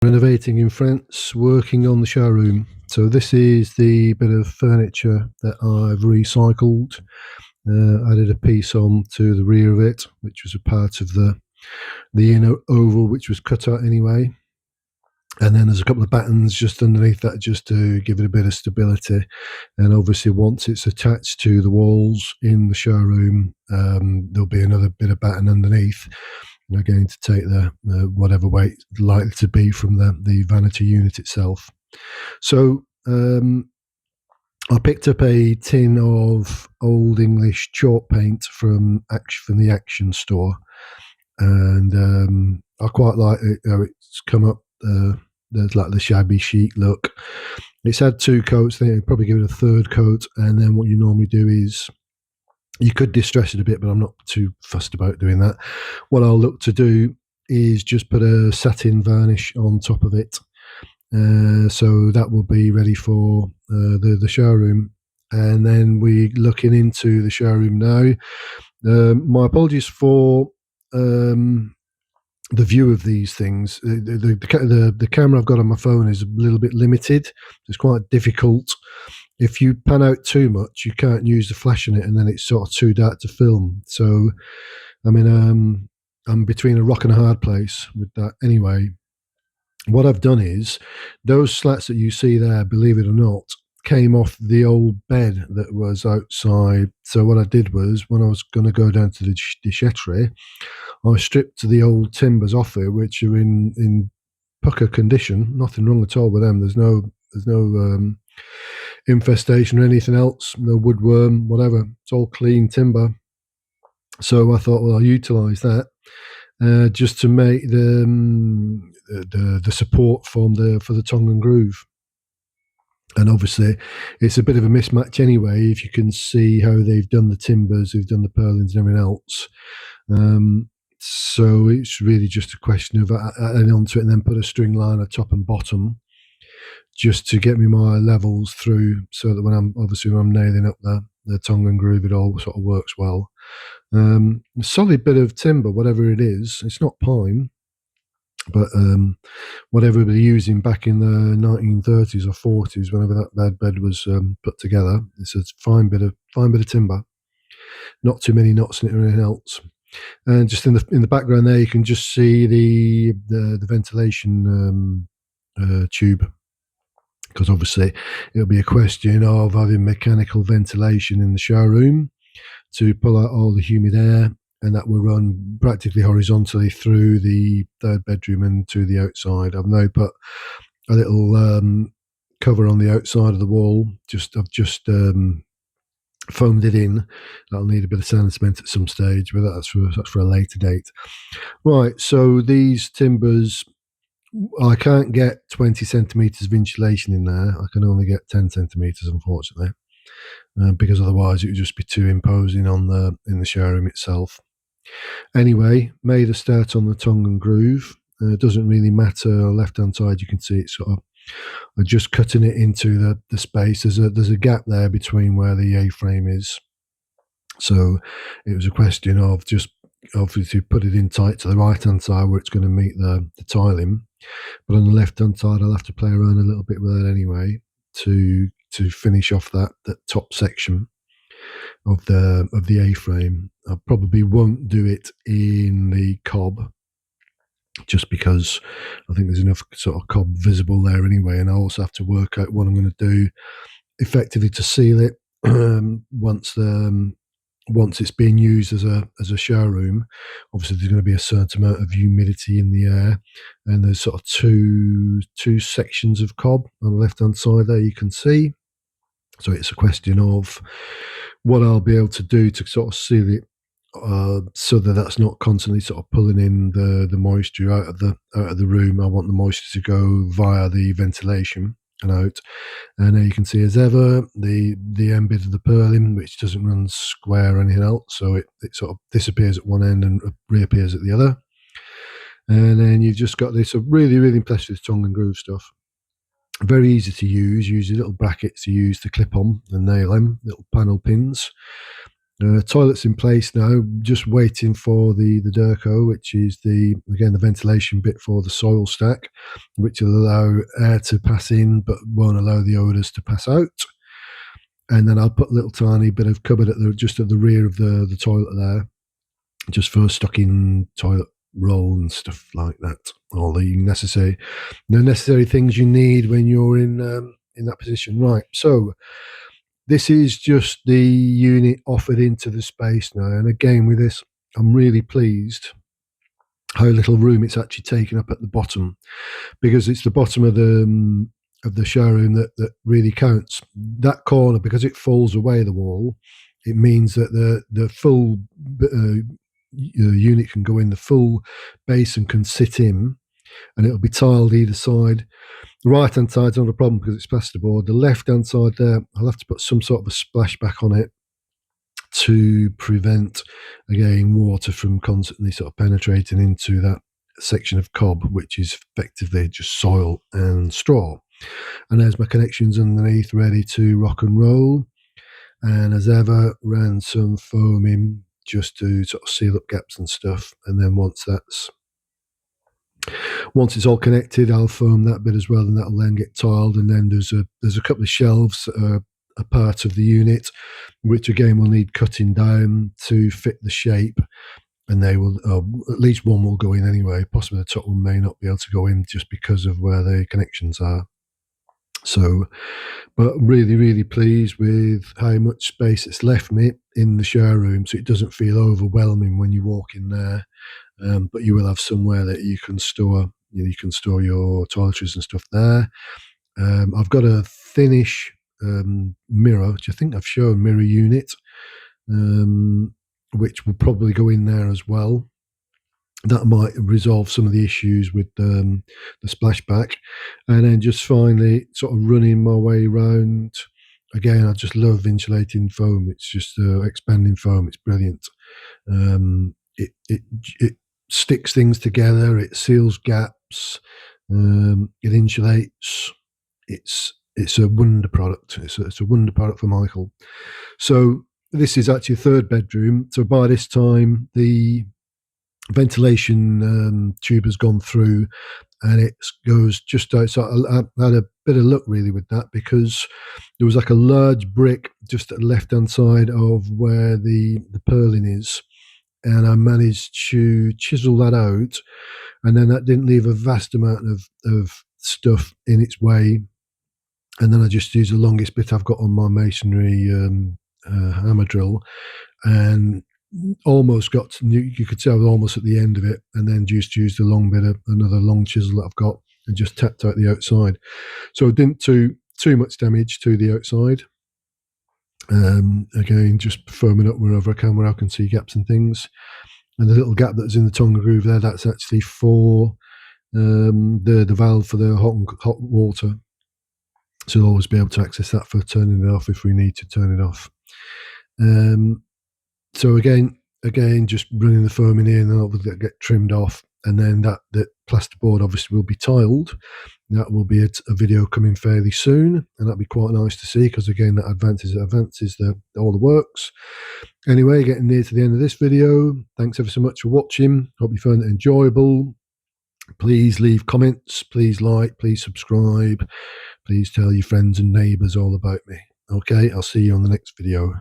Renovating in France, working on the showroom. So this is the bit of furniture that I've recycled. Added a piece on to the rear of it, which was a part of the inner oval, which was cut out anyway. And then there's a couple of battens just underneath that, just to give it a bit of stability. And obviously, once it's attached to the walls in the showroom, there'll be another bit of batten underneath. They're going to take the whatever weight likely to be from the vanity unit itself. So I picked up a tin of Old English chalk paint from the Action store, and I quite like it. It's come up. There's like the shabby chic look. It's had two coats. I think I'd probably give it a third coat, and then what you normally do is you could distress it a bit, but I'm not too fussed about doing that. What I'll look to do is just put a satin varnish on top of it. So that will be ready for the showroom. And then we're looking into the showroom now. My apologies for the view of these things. The camera I've got on my phone is a little bit limited. It's quite difficult. If you pan out too much, you can't use the flash in it, and then it's sort of too dark to film. So, I mean, I'm between a rock and a hard place with that. Anyway, what I've done is those slats that you see there, believe it or not, came off the old bed that was outside. So what I did was, when I was going to go down to the déchetterie, I stripped the old timbers off it, which are in pucker condition. Nothing wrong at all with them. There's no infestation or anything else. No woodworm, whatever. It's all clean timber. So I thought, well, I'll utilise that just to make the support for the tongue and groove. And obviously, it's a bit of a mismatch anyway. If you can see how they've done the timbers, they've done the purlins and everything else. So it's really just a question of adding onto it and then put a string liner top and bottom, just to get me my levels through, so that when I'm nailing up the tongue and groove, it all sort of works well. A solid bit of timber, whatever it is. It's not pine, but whatever they're using back in the 1930s or 40s, whenever that bed was put together, it's a fine bit of timber. Not too many knots in it or anything else. And just in the background there, you can just see the ventilation tube, because obviously it'll be a question of having mechanical ventilation in the showroom to pull out all the humid air, and that will run practically horizontally through the third bedroom and to the outside. I've now put a little cover on the outside of the wall. I've just foamed it in. That'll need a bit of sand cement at some stage, but that's for a later date. Right, so these timbers, I can't get 20 centimetres of insulation in there. I can only get 10 centimetres, unfortunately, because otherwise it would just be too imposing in the showroom itself. Anyway, made a start on the tongue and groove. It doesn't really matter. Left hand side, you can see it's sort of just cutting it into the space. There's a gap there between where the A-frame is. So it was a question of just obviously put it in tight to the right hand side where it's going to meet the tiling. But on the left hand side, I'll have to play around a little bit with that anyway to finish off that top section of the A-frame. I probably won't do it in the cob, just because I think there's enough sort of cob visible there anyway, and I also have to work out what I'm going to do effectively to seal it once it's being used as a showroom. Obviously, there's going to be a certain amount of humidity in the air, and there's sort of two sections of cob on the left hand side there you can see. So it's a question of what I'll be able to do to sort of seal it, so that's not constantly sort of pulling in the moisture out of the room. I want the moisture to go via the ventilation and out. And there you can see, as ever, the end bit of the purlin, which doesn't run square or anything else, so it sort of disappears at one end and reappears at the other. And then you've just got this really, really impressed with tongue and groove stuff. Very easy to use. Use your little brackets to use to clip on and nail them, little panel pins. Toilets in place now, just waiting for the Durco, which is the ventilation bit for the soil stack, which will allow air to pass in but won't allow the odours to pass out. And then I'll put a little tiny bit of cupboard just at the rear of the toilet there, just for stocking toilet roll and stuff like that. All the necessary things you need when you're in that position. Right, so this is just the unit offered into the space now. And again, with this, I'm really pleased how little room it's actually taken up at the bottom, because it's the bottom of the showroom that really counts. That corner, because it falls away the wall, it means that the full unit can go in, the full basin can sit in, and it'll be tiled either side. The right hand side's not a problem because it's plasterboard. The left hand side there, I'll have to put some sort of a splashback on it to prevent, again, water from constantly sort of penetrating into that section of cob, which is effectively just soil and straw. And there's my connections underneath, ready to rock and roll. And as ever, ran some foam in just to sort of seal up gaps and stuff. And then once it's all connected, I'll foam that bit as well, and that'll then get tiled. And then there's a couple of shelves a part of the unit, which again will need cutting down to fit the shape. And they will, at least one will go in anyway. Possibly the top one may not be able to go in just because of where the connections are. So, but really, really pleased with how much space it's left me in the showroom, so it doesn't feel overwhelming when you walk in there. But you will have somewhere that you can store, your toiletries and stuff there. I've got a thinnish mirror, which I think I've shown, mirror unit, which will probably go in there as well. That might resolve some of the issues with the splashback. And then just finally sort of running my way around. Again, I just love insulating foam. It's just expanding foam. It's brilliant. It sticks things together. It seals gaps. It insulates. It's a wonder product. It's a wonder product for Michael. So this is actually a third bedroom. So by this time, the ventilation tube has gone through, and it goes just outside. I had a bit of luck really with that, because there was like a large brick just at the left hand side of where the purlin is, and I managed to chisel that out, and then that didn't leave a vast amount of stuff in its way. And then I just used the longest bit I've got on my masonry hammer drill, and almost got to, you could say I was almost at the end of it, and then just used a long bit of another long chisel that I've got and just tapped out the outside. So it didn't do too much damage to the outside. Again, just firming up wherever I can, where I can see gaps and things. And the little gap that's in the tongue groove there, that's actually for the valve for the hot water. So we'll always be able to access that for turning it off if we need to turn it off. So again, just running the foam in here, and then it'll get trimmed off, and then that plasterboard obviously will be tiled. That will be a video coming fairly soon, and that'll be quite nice to see, because again, that advances all the works. Anyway, getting near to the end of this video. Thanks ever so much for watching. Hope you found it enjoyable. Please leave comments, please like, please subscribe, please tell your friends and neighbours all about me. Okay, I'll see you on the next video.